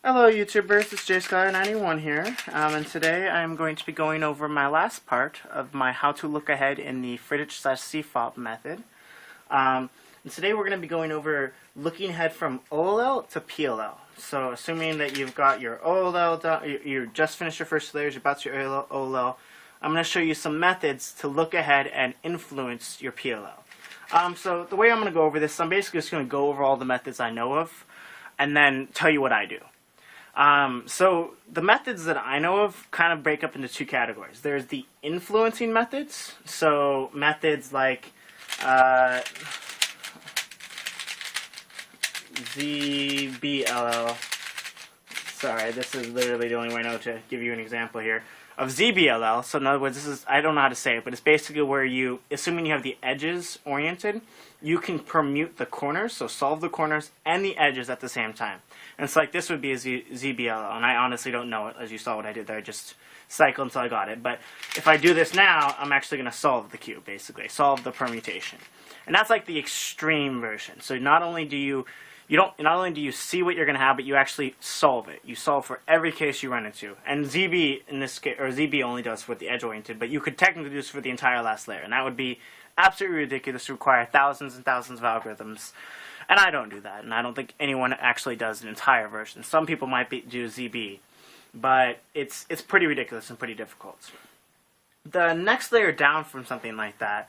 Hello YouTubers, it's JScholar91 here, and today I'm going to be going over my last part of my how to look ahead in the Frittich/CFOP method. And today we're going to be going over looking ahead from OLL to PLL. So assuming that you've got your OLL done, you just finished your first layers, you're about to your OLL, I'm going to show you some methods to look ahead and influence your PLL. So the way I'm going to go over this, I'm basically just going to go over all the methods I know of, and then tell you what I do. So the methods that I know of kind of break up into two categories. There's the influencing methods, so methods like ZBLL. Sorry, this is literally the only way I know to give you an example here of ZBLL. So in other words, this is, I don't know how to say it, but it's basically where you, assuming you have the edges oriented, you can permute the corners, so solve the corners and the edges at the same time. And so like this would be a ZBLL, and I honestly don't know it, as you saw what I did there. I just cycled until I got it. But if I do this now, I'm actually going to solve the cube, basically, solve the permutation. And that's like the extreme version. So not only do you see what you're going to have, but you actually solve it. You solve for every case you run into. And ZB in this case, or ZB only does for the edge oriented, but you could technically do this for the entire last layer, and that would be absolutely ridiculous to require thousands and thousands of algorithms. And I don't do that, and I don't think anyone actually does an entire version. Some people might do ZB, but it's pretty ridiculous and pretty difficult. The next layer down from something like that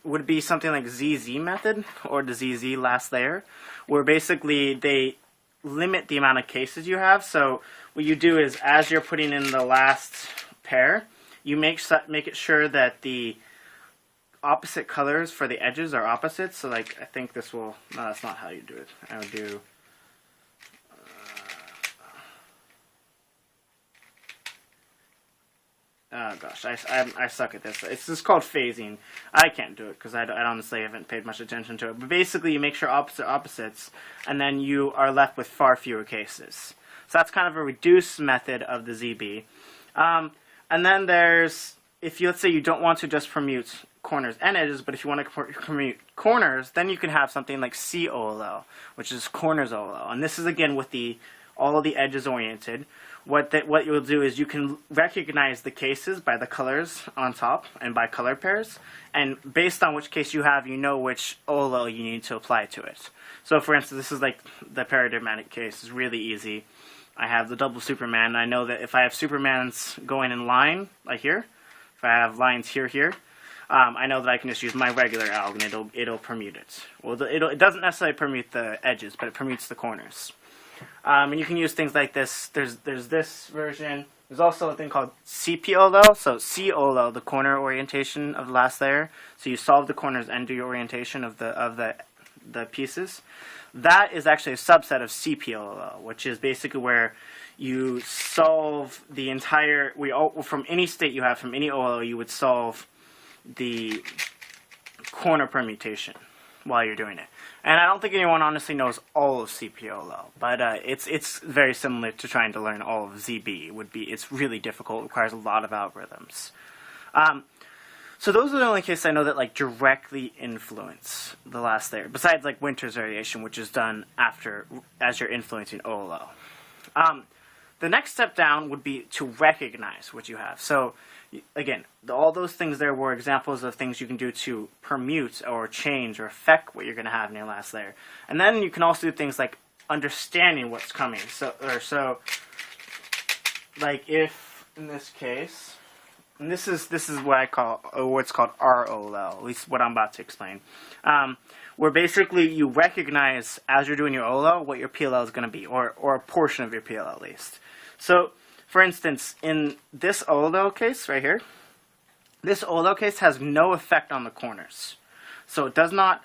would be something like ZZ method, or the ZZ last layer, where basically they limit the amount of cases you have. So what you do is, as you're putting in the last pair, you make it sure that the opposite colors for the edges are opposites. So like, I think this will, no, that's not how you do it. I would do oh gosh, I suck at this. It's just called phasing. I can't do it because I honestly haven't paid much attention to it. But basically, you make sure opposites, and then you are left with far fewer cases. So that's kind of a reduced method of the ZB. And then there's, if you, let's say you don't want to just permute corners and edges, but if you want to permute corners, then you can have something like COLL, which is corners OLL. And this is again with all of the edges oriented. What you'll do is you can recognize the cases by the colors on top and by color pairs, and based on which case you have, you know which OLL you need to apply to it. So for instance, this is like the paradigmatic case. It's really easy. I have the double Superman, and I know that if I have Supermans going in line, like here, if I have lines here, I know that I can just use my regular alg and it'll permute it. Well, it doesn't necessarily permute the edges, but it permutes the corners. And you can use things like this. There's this version. There's also a thing called CPOL, so COL, the corner orientation of the last layer. So you solve the corners and do your orientation of the pieces. That is actually a subset of CPOL, which is basically where you solve the entire, from any state you have, from any OLL, you would solve the corner permutation while you're doing it. And I don't think anyone honestly knows all of CPOL, but it's very similar to trying to learn all of ZB. It's really difficult. It requires a lot of algorithms. So those are the only cases I know that like directly influence the last layer, besides like Winter's variation, which is done as you're influencing OLL. The next step down would be to recognize what you have. So again, all those things there were examples of things you can do to permute or change or affect what you're going to have in your last layer. And then you can also do things like understanding what's coming. So like if in this case, and this is what I call, or what's called ROLL, at least what I'm about to explain, where basically you recognize as you're doing your OLL what your PLL is going to be, or a portion of your PLL at least. So for instance, in this OLL case right here, this OLL case has no effect on the corners. So it does not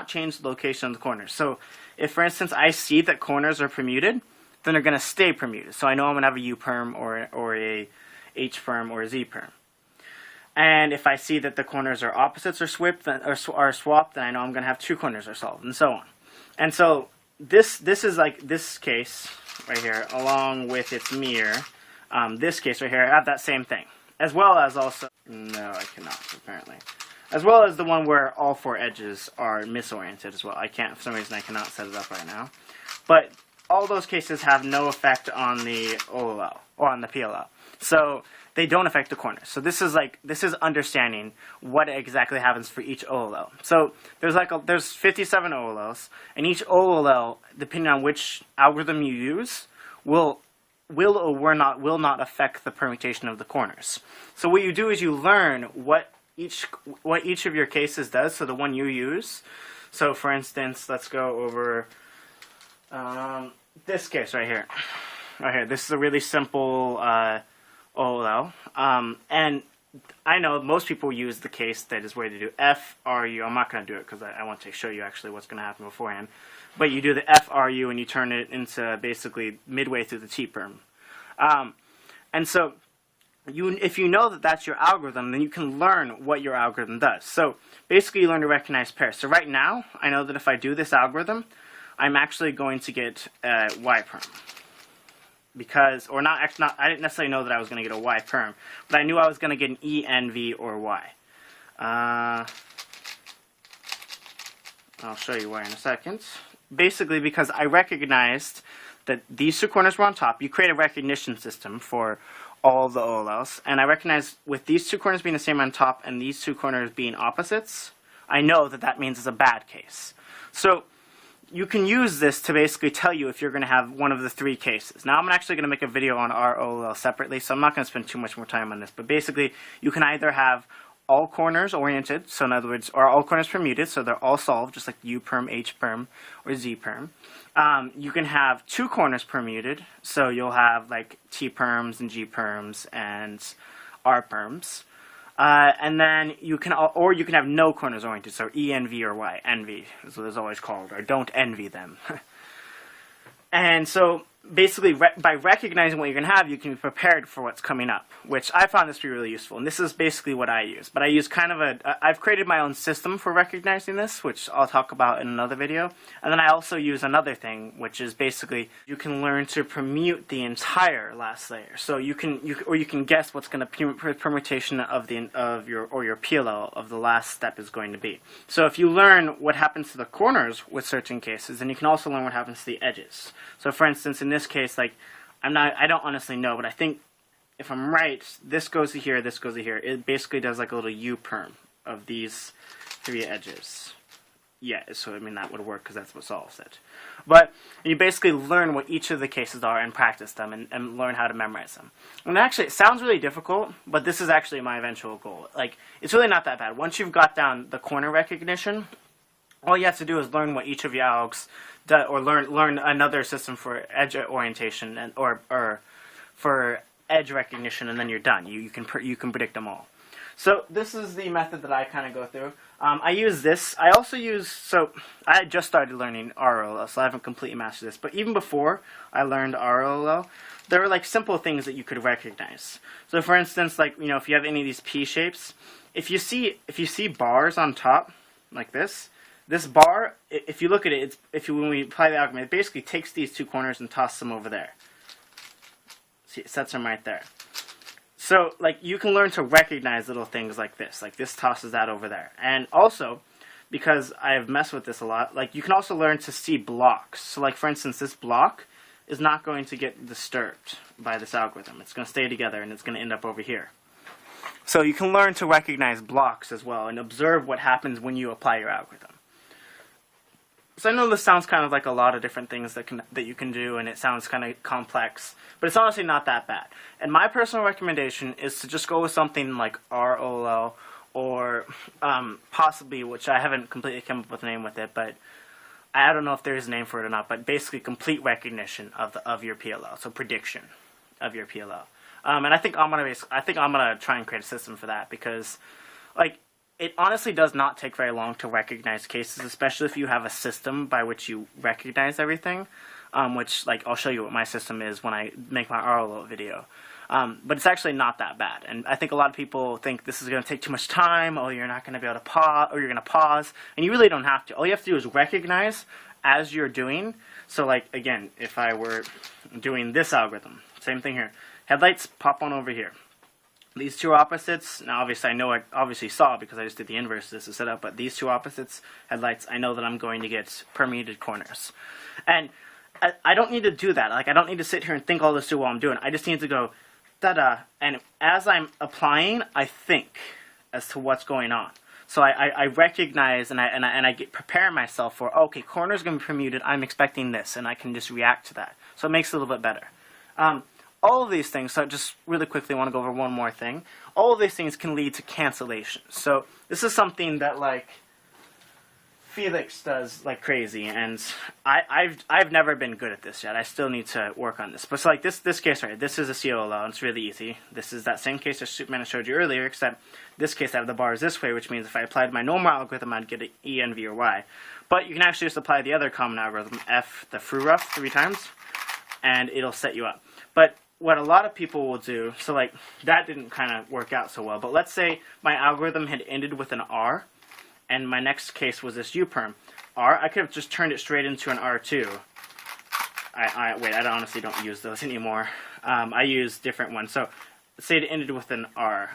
change the location of the corners. So if, for instance, I see that corners are permuted, then they're going to stay permuted. So I know I'm going to have a U perm or a H perm or a Z perm. And if I see that the corners are opposites or swapped, then I know I'm going to have two corners are solved, and so on. And so this is like this case right here, along with its mirror. This case right here, I have that same thing, as well as also, no, I cannot, apparently, as well as the one where all four edges are misoriented as well. I can't, for some reason, I cannot set it up right now. But all those cases have no effect on the OLL or on the PLL. So they don't affect the corners. So this is understanding what exactly happens for each OLL. So there's 57 OLLs, and each OLL, depending on which algorithm you use, will or will not affect the permutation of the corners. So what you do is you learn what each of your cases does. So the one you use. So for instance, let's go over this case right here. Right here. This is a really simple OLL. And I know most people use the case that is where they do FRU. I'm not going to do it because I want to show you actually what's going to happen beforehand. But you do the FRU and you turn it into basically midway through the T-perm. And so if you know that that's your algorithm, then you can learn what your algorithm does. So basically you learn to recognize pairs. So right now, I know that if I do this algorithm, I'm actually going to get Y-perm. Because, or not, I didn't necessarily know that I was going to get a Y-perm, but I knew I was going to get an E, N, V, or Y. I'll show you why in a second. Basically, because I recognized that these two corners were on top. You create a recognition system for all the OLLs, and I recognized with these two corners being the same on top and these two corners being opposites, I know that that means it's a bad case. So you can use this to basically tell you if you're going to have one of the three cases. Now I'm actually going to make a video on our OLL separately, so I'm not going to spend too much more time on this, but basically you can either have all corners oriented, so in other words, or all corners permuted, so they're all solved, just like U-perm, H-perm, or Z-perm. You can have two corners permuted, so you'll have like T-perms and G-perms and R-perms. And then you can, or you can have no corners oriented, so E, N, V, or Y. Envy is what it's always called, or don't envy them. And so basically, by recognizing what you're going to have, you can be prepared for what's coming up, which I found this to be really useful. And this is basically what I use. But I use kind of I've created my own system for recognizing this, which I'll talk about in another video. And then I also use another thing, which is basically you can learn to permute the entire last layer. So you can guess what's going to permutation of your PLL of the last step is going to be. So if you learn what happens to the corners with certain cases, then you can also learn what happens to the edges. So for instance, in this case, like I don't honestly know, but I think if I'm right, this goes to here, this goes to here. It basically does like a little U-perm of these three edges. Yeah, so I mean that would work because that's what solves it. But you basically learn what each of the cases are and practice them and learn how to memorize them. And actually, it sounds really difficult, but this is actually my eventual goal. Like, it's really not that bad. Once you've got down the corner recognition, all you have to do is learn what each of your algs does, or learn another system for edge orientation and or for edge recognition, and then you're done. You can predict them all. So this is the method that I kind of go through. I use this. I also use, so I just started learning ROLL, so I haven't completely mastered this. But even before I learned ROLL, there were like simple things that you could recognize. So for instance, like, you know, if you have any of these P shapes, if you see bars on top like this bar, if you look at it, when we apply the algorithm, it basically takes these two corners and tosses them over there. See, it sets them right there. So, like, you can learn to recognize little things like this tosses that over there. And also, because I've messed with this a lot, like, you can also learn to see blocks. So, like, for instance, this block is not going to get disturbed by this algorithm. It's going to stay together, and it's going to end up over here. So you can learn to recognize blocks as well and observe what happens when you apply your algorithm. So I know this sounds kind of like a lot of different things that you can do, and it sounds kind of complex, but it's honestly not that bad. And my personal recommendation is to just go with something like ROLL, or possibly, which I haven't completely come up with a name with it, but I don't know if there is a name for it or not, but basically complete recognition of your PLL, so prediction of your PLL. And I think I'm gonna try and create a system for that, because, like, it honestly does not take very long to recognize cases, especially if you have a system by which you recognize everything, which, like, I'll show you what my system is when I make my ROLL video. But it's actually not that bad, and I think a lot of people think this is going to take too much time, or you're not going to be able to pause, or you're going to pause, and you really don't have to. All you have to do is recognize as you're doing. So, like, again, if I were doing this algorithm, same thing here. Headlights pop on over here. These two opposites, now obviously I know I obviously saw because I just did the inverse of this to set up, but these two opposites, headlights, I know that I'm going to get permuted corners. And I don't need to do that. Like, I don't need to sit here and think all this through while I'm doing it. I just need to go, da-da, and as I'm applying, I think as to what's going on. So I recognize and I prepare myself for, okay, corner's going to be permuted, I'm expecting this, and I can just react to that. So it makes it a little bit better. All of these things, so just really quickly want to go over one more thing. All of these things can lead to cancellation. So this is something that, like, Felix does like crazy, and I've never been good at this yet. I still need to work on this. But so like this case right, this is a COLL, and it's really easy. This is that same case that Superman showed you earlier, except this case I have the bars this way, which means if I applied my normal algorithm, I'd get an E, N, V, or Y. But you can actually just apply the other common algorithm, F, the fru rough, 3 times, and it'll set you up. But what a lot of people will do, so like that didn't kind of work out so well, but let's say my algorithm had ended with an R, and my next case was this U-perm. R, I could have just turned it straight into an R2. Wait, I honestly don't use those anymore. I use different ones. So, let's say it ended with an R.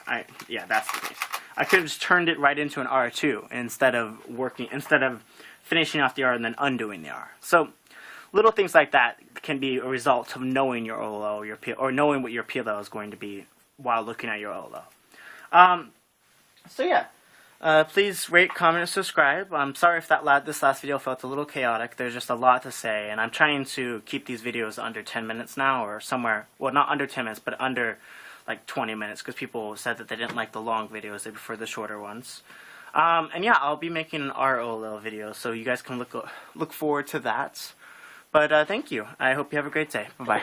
Yeah, that's the case. I could have just turned it right into an R2 instead of finishing off the R and then undoing the R. So, little things like that can be a result of knowing your OLL, or knowing what your PLL is going to be while looking at your OLL. So yeah. Please rate, comment, and subscribe. I'm sorry if this last video felt a little chaotic. There's just a lot to say, and I'm trying to keep these videos under 10 minutes now, or somewhere, well, not under 10 minutes, but under like 20 minutes, because people said that they didn't like the long videos, they prefer the shorter ones. And yeah, I'll be making an ROLL video, so you guys can look forward to that. But thank you. I hope you have a great day. Bye-bye.